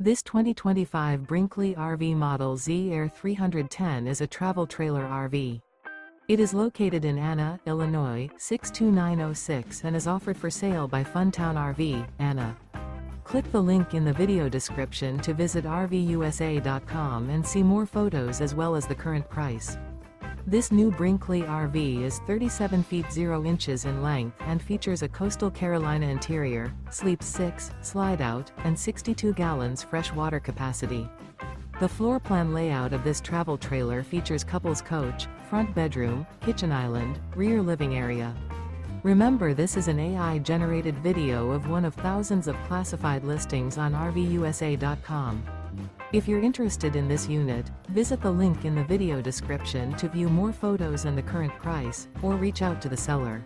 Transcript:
This 2025 Brinkley RV Model Z Air 310 is a travel trailer RV. It is located in Anna, Illinois, 62906 and is offered for sale by Funtown RV, Anna. Click the link in the video description to visit RVUSA.com and see more photos as well as the current price. This new Brinkley RV is 37 feet 0 inches in length and features a coastal Carolina interior, sleeps 6, slide-out, and 62 gallons fresh water capacity. The floor plan layout of this travel trailer features couples coach, front bedroom, kitchen island, rear living area. Remember, this is an AI-generated video of one of thousands of classified listings on RVUSA.com. If you're interested in this unit, visit the link in the video description to view more photos and the current price, or reach out to the seller.